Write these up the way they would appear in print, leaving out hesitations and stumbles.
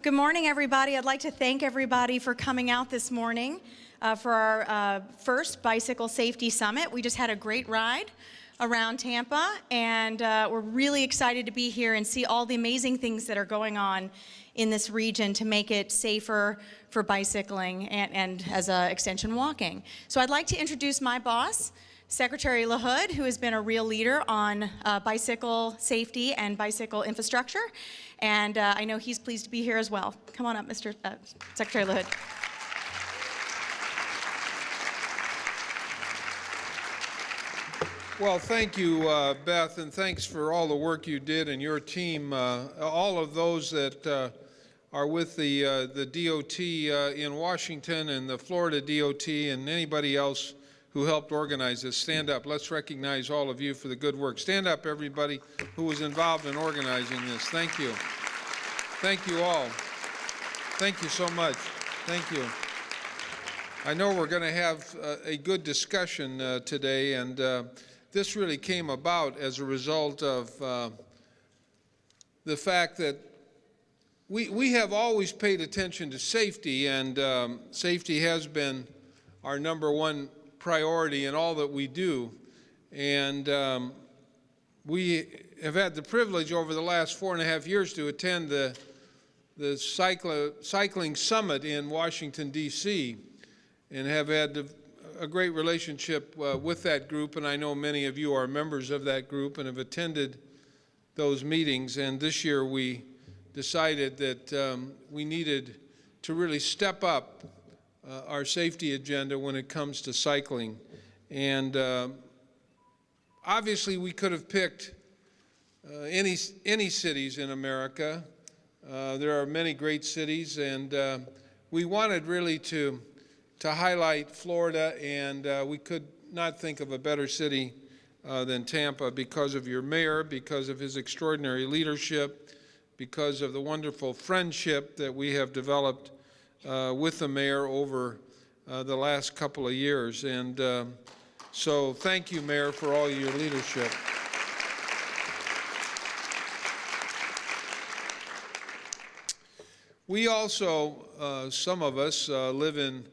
Good morning, everybody. I'd like to thank everybody for coming out this morning for our first Bicycle Safety Summit. We just had a great ride around Tampa, and we're really excited to be here and see all the amazing things that are going on in this region to make it safer for bicycling and as an extension, walking. So I'd like to introduce my boss, Secretary LaHood, who has been a real leader on bicycle safety and bicycle infrastructure. And I know he's pleased to be here as well. Come on up, Mr. Secretary LaHood. Well, thank you, Beth, and thanks for all the work you did and your team. All of those that are with the DOT in Washington and the Florida DOT and anybody else who helped organize this. Stand up. Let's recognize all of you for the good work. Stand up, everybody who was involved in organizing this. Thank you. Thank you all. Thank you so much. Thank you. I know we're going to have a good discussion today, and this really came about as a result of the fact that we have always paid attention to safety, and safety has been our #1 priority in all that we do. And we have had the privilege over the last 4.5 years to attend the cycling summit in Washington, D.C., and have had a great relationship with that group, and I know many of you are members of that group and have attended those meetings. And this year we decided that we needed to really step up our safety agenda when it comes to cycling. And obviously we could have picked any cities in America. There are many great cities, and we wanted really to highlight Florida, and we could not think of a better city than Tampa because of your mayor, because of his extraordinary leadership, because of the wonderful friendship that we have developed with the mayor over the last couple of years. And so thank you, Mayor, for all your leadership. We also, some of us, live in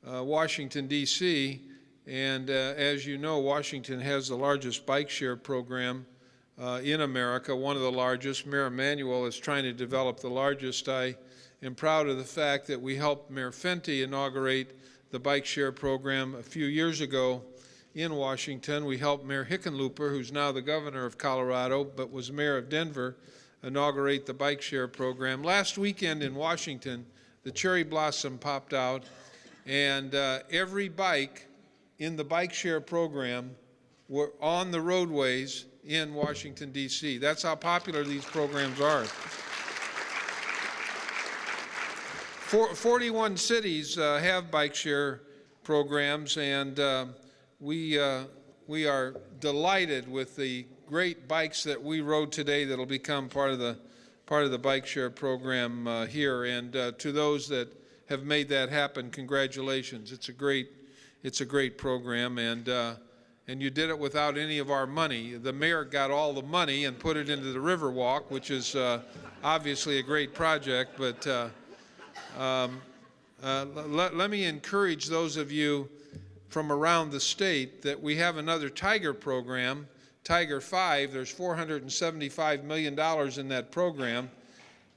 Washington, D.C., and as you know, Washington has the largest bike share program in America, one of the largest. Mayor Emanuel is trying to develop the largest. I am proud of the fact that we helped Mayor Fenty inaugurate the bike share program a few years ago in Washington. We helped Mayor Hickenlooper, who's now the governor of Colorado, but was mayor of Denver, inaugurate the bike share program. Last weekend in Washington, the cherry blossom popped out, and every bike in the bike share program were on the roadways in Washington, D.C. That's how popular these programs are. 41 cities have bike share programs, and we are delighted with the great bikes that we rode today that'll become part of the bike share program here. And to those that have made that happen, congratulations. It's a great program, and you did it without any of our money. The mayor got all the money and put it into the Riverwalk, which is obviously a great project. But let me encourage those of you from around the state that we have another Tiger program, Tiger 5. There's $475 million in that program.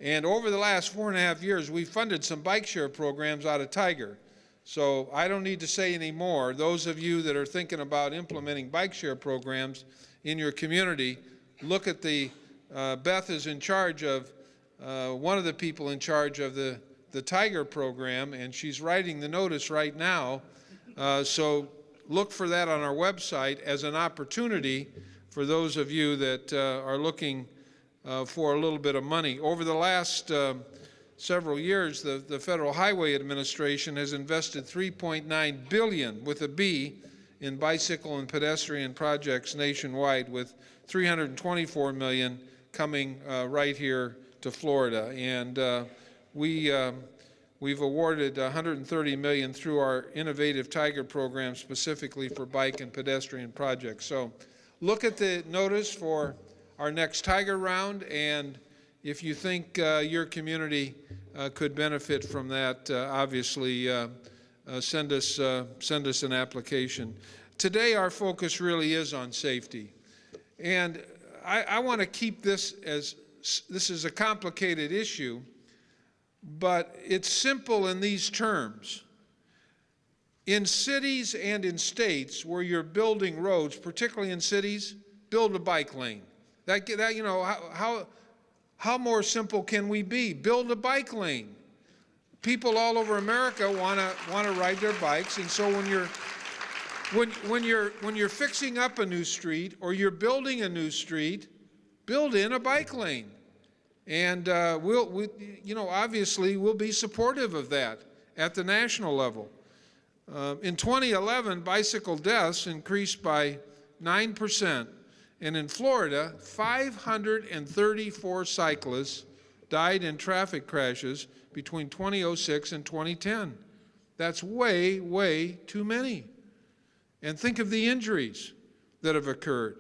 And over the last 4.5 years, we've funded some bike share programs out of Tiger. So I don't need to say any more. Those of you that are thinking about implementing bike share programs in your community, look at Beth is in charge of, one of the people in charge of the Tiger program, and she's writing the notice right now. So look for that on our website as an opportunity for those of you that are looking for a little bit of money. Over the last several years, the Federal Highway Administration has invested $3.9 billion with a B in bicycle and pedestrian projects nationwide, with $324 million coming right here to Florida. And we've awarded $130 million through our innovative Tiger program specifically for bike and pedestrian projects. So look at the notice for our next Tiger round, and if you think your community could benefit from that, obviously send us an application. Today our focus really is on safety. And I want to keep this is a complicated issue, but it's simple in these terms. In cities and in states where you're building roads, particularly in cities, build a bike lane. That you know, how more simple can we be? Build a bike lane. People all over America want to ride their bikes, and so when you're fixing up a new street or you're building a new street, build in a bike lane. And obviously we'll be supportive of that at the national level. In 2011, bicycle deaths increased by 9%, and in Florida, 534 cyclists died in traffic crashes between 2006 and 2010. That's way, way too many. And think of the injuries that have occurred.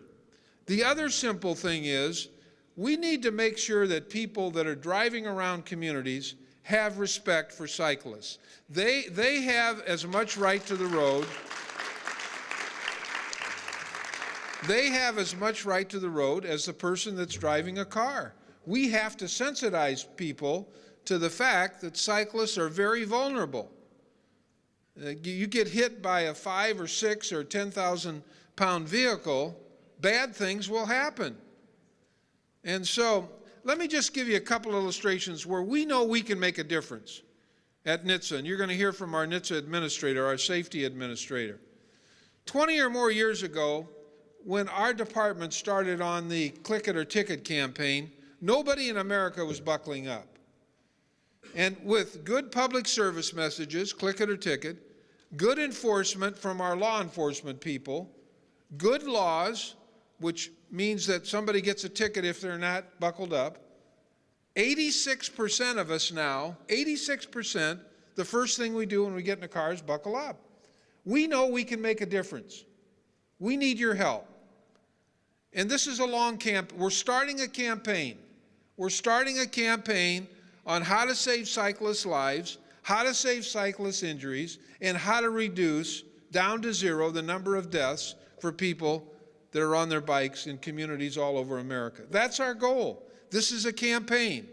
The other simple thing is, we need to make sure that people that are driving around communities have respect for cyclists. They have as much right to the road. They have as much right to the road as the person that's driving a car. We have to sensitize people to the fact that cyclists are very vulnerable. You get hit by a 5 or 6 or 10,000 pound vehicle, bad things will happen. And so let me just give you a couple illustrations where we know we can make a difference at NHTSA, and you're going to hear from our NHTSA administrator, our safety administrator. 20 or more years ago, when our department started on the Click It or Ticket campaign, nobody in America was buckling up. And with good public service messages, click it or ticket, good enforcement from our law enforcement people, good laws, which means that somebody gets a ticket if they're not buckled up, 86% of us now, 86%, the first thing we do when we get in a car is buckle up. We know we can make a difference. We need your help. And this is a long campaign. We're starting a campaign. We're starting a campaign on how to save cyclists' lives, how to save cyclists' injuries, and how to reduce down to zero the number of deaths for people that are on their bikes in communities all over America. That's our goal. This is a campaign,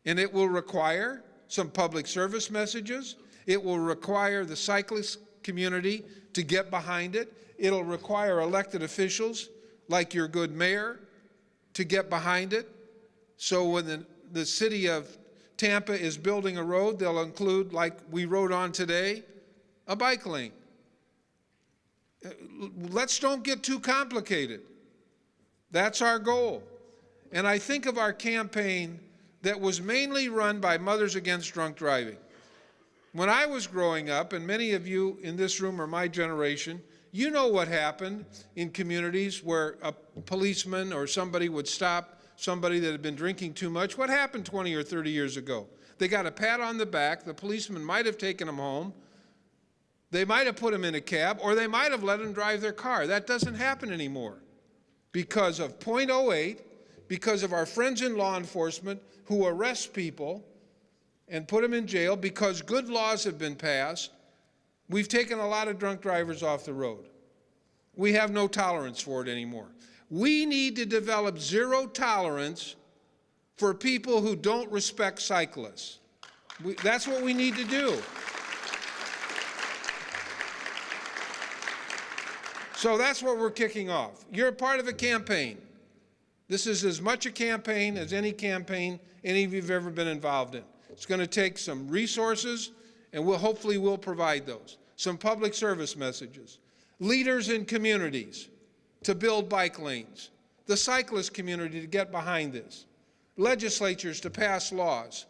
and it will require some public service messages. It will require the cyclist community to get behind it. It'll require elected officials like your good mayor to get behind it. So when the city of Tampa is building a road, they'll include, like we rode on today, a bike lane. Let's don't get too complicated. That's our goal. And I think of our campaign that was mainly run by Mothers Against Drunk Driving. When I was growing up, and many of you in this room are my generation, you know what happened in communities where a policeman or somebody would stop somebody that had been drinking too much. What happened 20 or 30 years ago? They got a pat on the back. The policeman might have taken them home. They might have put them in a cab, or they might have let them drive their car. That doesn't happen anymore because of .08, because of our friends in law enforcement who arrest people and put them in jail because good laws have been passed. We've taken a lot of drunk drivers off the road. We have no tolerance for it anymore. We need to develop zero tolerance for people who don't respect cyclists. That's what we need to do. So that's what we're kicking off. You're part of a campaign. This is as much a campaign as any campaign any of you have ever been involved in. It's going to take some resources, and hopefully we'll provide those. Some public service messages. Leaders in communities to build bike lanes. The cyclist community to get behind this. Legislatures to pass laws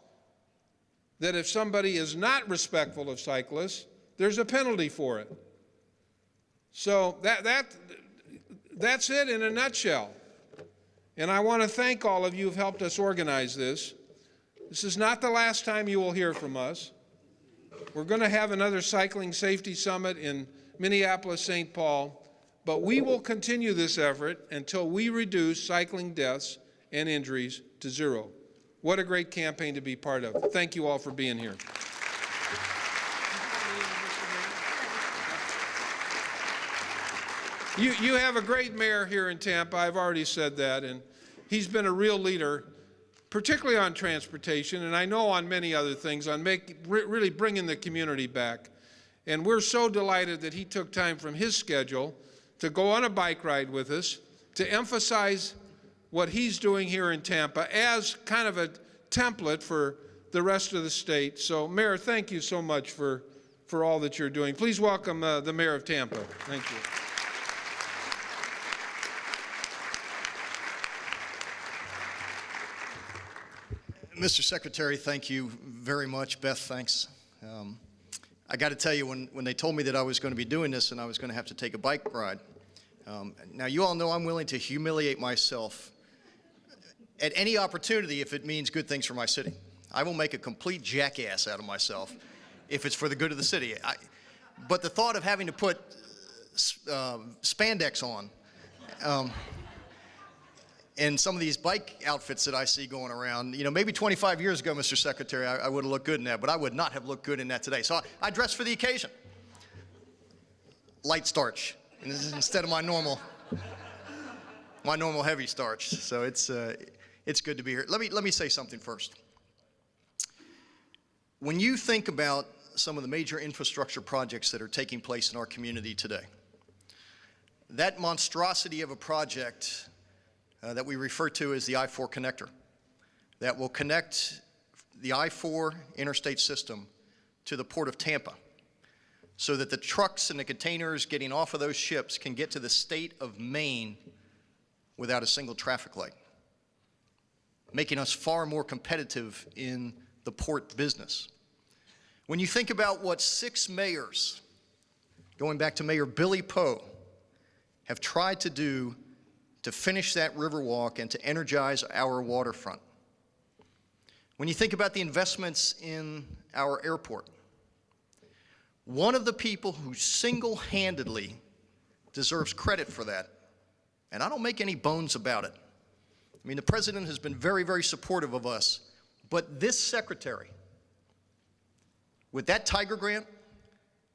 that if somebody is not respectful of cyclists, there's a penalty for it. So that's it in a nutshell. And I want to thank all of you who've helped us organize this. This is not the last time you will hear from us. We're going to have another Cycling Safety Summit in Minneapolis, St. Paul, but we will continue this effort until we reduce cycling deaths and injuries to zero. What a great campaign to be part of. Thank you all for being here. You have a great mayor here in Tampa. I've already said that, and he's been a real leader, particularly on transportation, and I know on many other things, on really bringing the community back. And we're so delighted that he took time from his schedule to go on a bike ride with us, to emphasize what he's doing here in Tampa as kind of a template for the rest of the state. So, Mayor, thank you so much for all that you're doing. Please welcome the Mayor of Tampa. Thank you. Mr. Secretary, thank you very much. Beth, thanks. I got to tell you, when they told me that I was going to be doing this and I was going to have to take a bike ride, now you all know I'm willing to humiliate myself at any opportunity if it means good things for my city. I will make a complete jackass out of myself if it's for the good of the city. But the thought of having to put spandex on and some of these bike outfits that I see going around, you know, maybe 25 years ago, Mr. Secretary, I would have looked good in that, but I would not have looked good in that today. So I dressed for the occasion. Light starch, and this is instead of my normal heavy starch. So it's good to be here. Let me say something first. When you think about some of the major infrastructure projects that are taking place in our community today, that monstrosity of a project that we refer to as the I-4 connector, that will connect the I-4 interstate system to the port of Tampa so that the trucks and the containers getting off of those ships can get to the state of Maine without a single traffic light, making us far more competitive in the port business. When you think about what 6 mayors, going back to Mayor Billy Poe, have tried to do to finish that Riverwalk and to energize our waterfront. When you think about the investments in our airport, one of the people who single-handedly deserves credit for that, and I don't make any bones about it. I mean, the president has been very, very supportive of us, but this secretary, with that Tiger grant,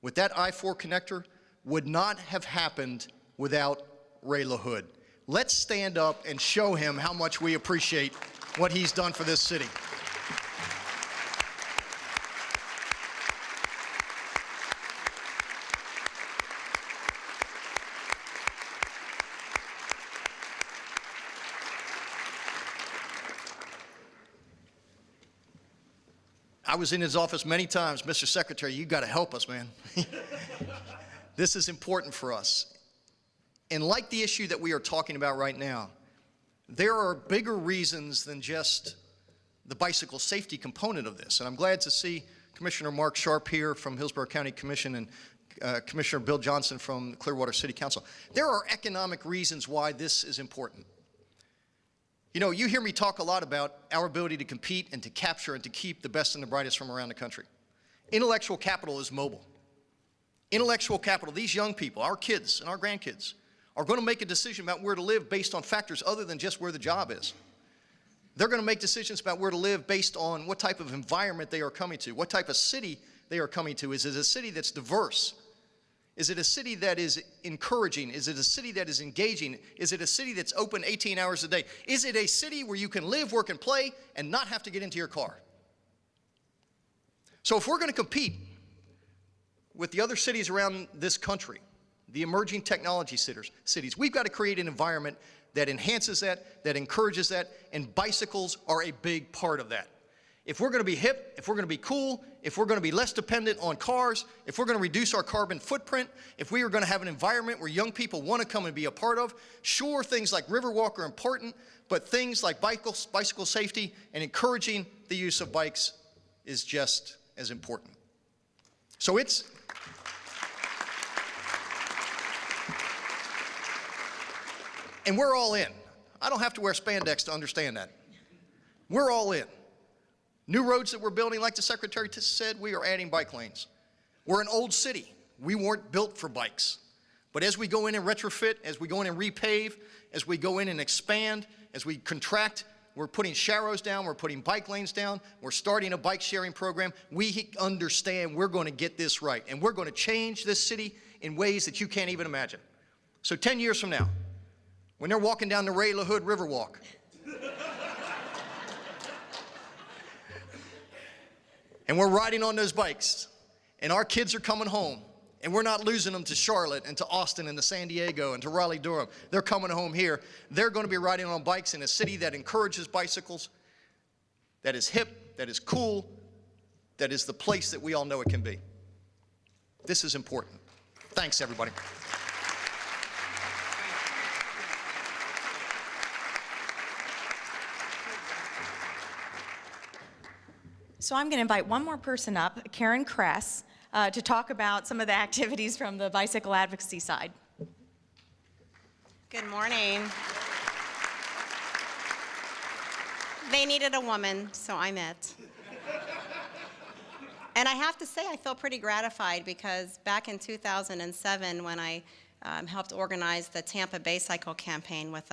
with that I-4 connector, would not have happened without Ray LaHood. Let's stand up and show him how much we appreciate what he's done for this city. I was in his office many times. Mr. Secretary, you got to help us, man. This is important for us. And like the issue that we are talking about right now, there are bigger reasons than just the bicycle safety component of this. And I'm glad to see Commissioner Mark Sharp here from Hillsborough County Commission and Commissioner Bill Johnson from Clearwater City Council. There are economic reasons why this is important. You know, you hear me talk a lot about our ability to compete and to capture and to keep the best and the brightest from around the country. Intellectual capital is mobile. Intellectual capital, these young people, our kids and our grandkids, are going to make a decision about where to live based on factors other than just where the job is. They're going to make decisions about where to live based on what type of environment they are coming to, what type of city they are coming to. Is it a city that's diverse? Is it a city that is encouraging? Is it a city that is engaging? Is it a city that's open 18 hours a day? Is it a city where you can live, work, and play and not have to get into your car? So if we're going to compete with the other cities around this country, the emerging technology cities, we've got to create an environment that enhances that, that encourages that, and bicycles are a big part of that. If we're going to be hip, if we're going to be cool, if we're going to be less dependent on cars, if we're going to reduce our carbon footprint, if we are going to have an environment where young people want to come and be a part of, sure, things like Riverwalk are important, but things like bicycle safety and encouraging the use of bikes is just as important. So and we're all in. I don't have to wear spandex to understand that. We're all in. New roads that we're building, like the Secretary said, we are adding bike lanes. We're an old city. We weren't built for bikes. But as we go in and retrofit, as we go in and repave, as we go in and expand, as we contract, we're putting sharrows down, we're putting bike lanes down, we're starting a bike sharing program. We understand we're going to get this right, and we're going to change this city in ways that you can't even imagine. So 10 years from now, when they're walking down the LaHood Riverwalk, and we're riding on those bikes, and our kids are coming home, and we're not losing them to Charlotte and to Austin and to San Diego and to Raleigh-Durham. They're coming home here. They're going to be riding on bikes in a city that encourages bicycles, that is hip, that is cool, that is the place that we all know it can be. This is important. Thanks, everybody. So I'm going to invite one more person up, Karen Cress, to talk about some of the activities from the bicycle advocacy side. Good morning. They needed a woman, so I'm it. And I have to say, I feel pretty gratified because back in 2007, when I helped organize the Tampa Bay Cycle Campaign with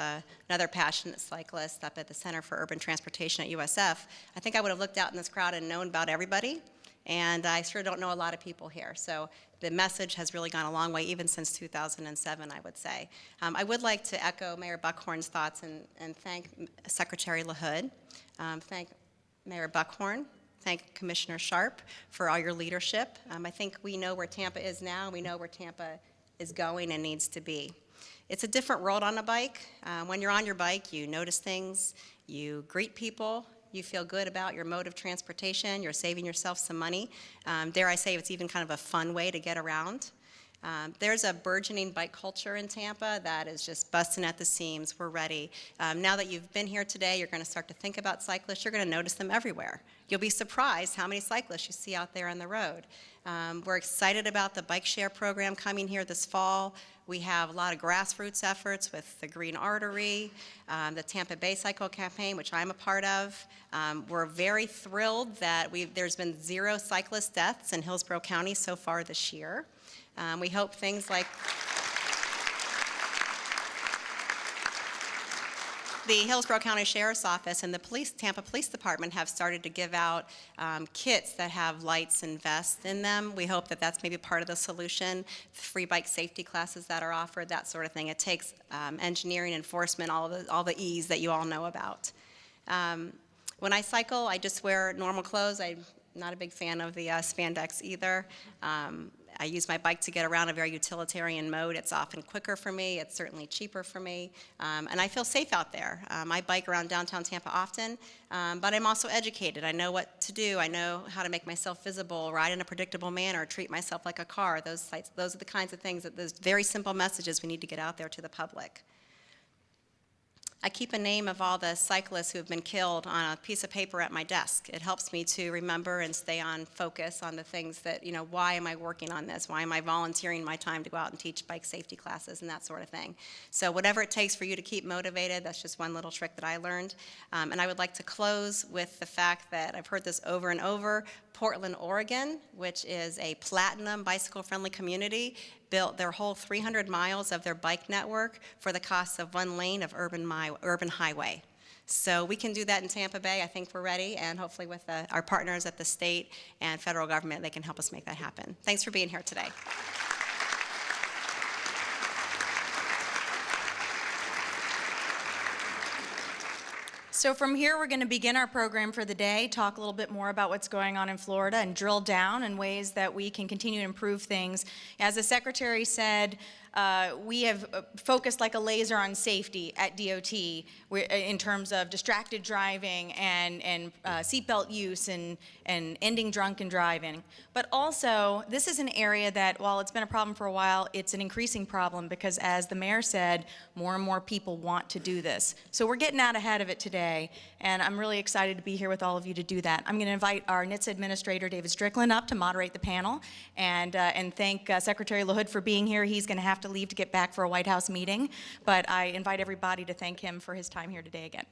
another passionate cyclist up at the Center for Urban Transportation at USF, I think I would have looked out in this crowd and known about everybody. And I sure don't know a lot of people here. So the message has really gone a long way, even since 2007, I would say. I would like to echo Mayor Buckhorn's thoughts and thank Secretary LaHood, thank Mayor Buckhorn, thank Commissioner Sharp for all your leadership. I think we know where Tampa is now. We know where Tampa is going and needs to be. It's a different world on a bike. When you're on your bike, you notice things, you greet people, you feel good about your mode of transportation, you're saving yourself some money. Dare I say, it's even kind of a fun way to get around. There's a burgeoning bike culture in Tampa that is just busting at the seams. We're ready. Now that you've been here today, you're going to start to think about cyclists. You're going to notice them everywhere. You'll be surprised how many cyclists you see out there on the road. We're excited about the bike share program coming here this fall. We have a lot of grassroots efforts with the Green Artery, the Tampa Bay Cycle Campaign, which I'm a part of. We're very thrilled that there's been 0 cyclist deaths in Hillsborough County so far this year. We hope things like the Hillsborough County Sheriff's Office and the Tampa Police Department have started to give out kits that have lights and vests in them. We hope that that's maybe part of the solution. Free bike safety classes that are offered, that sort of thing. It takes engineering, enforcement, all the E's that you all know about. When I cycle, I just wear normal clothes. I'm not a big fan of the spandex either. I use my bike to get around a very utilitarian mode. It's often quicker for me. It's certainly cheaper for me. And I feel safe out there. I bike around downtown Tampa often, but I'm also educated. I know what to do. I know how to make myself visible, ride in a predictable manner, treat myself like a car. Those are the kinds of things, those very simple messages we need to get out there to the public. I keep a name of all the cyclists who have been killed on a piece of paper at my desk. It helps me to remember and stay on focus on the things that, why am I working on this? Why am I volunteering my time to go out and teach bike safety classes and that sort of thing? So whatever it takes for you to keep motivated, that's just one little trick that I learned. And I would like to close with the fact that I've heard this over and over. Portland, Oregon, which is a platinum bicycle-friendly community, built their whole 300 miles of their bike network for the cost of 1 lane of urban highway. So we can do that in Tampa Bay. I think we're ready, and hopefully with our partners at the state and federal government, they can help us make that happen. Thanks for being here today. So from here, we're going to begin our program for the day, talk a little bit more about what's going on in Florida, and drill down in ways that we can continue to improve things. As the Secretary said, we have focused like a laser on safety at DOT in terms of distracted driving and seatbelt use and ending drunken driving. But also, this is an area that, while it's been a problem for a while, it's an increasing problem because, as the mayor said, more and more people want to do this. So we're getting out ahead of it today, and I'm really excited to be here with all of you to do that. I'm going to invite our NHTSA Administrator, David Strickland, up to moderate the panel, and thank Secretary LaHood for being here. He's going to have to leave to get back for a White House meeting, but I invite everybody to thank him for his time here today again.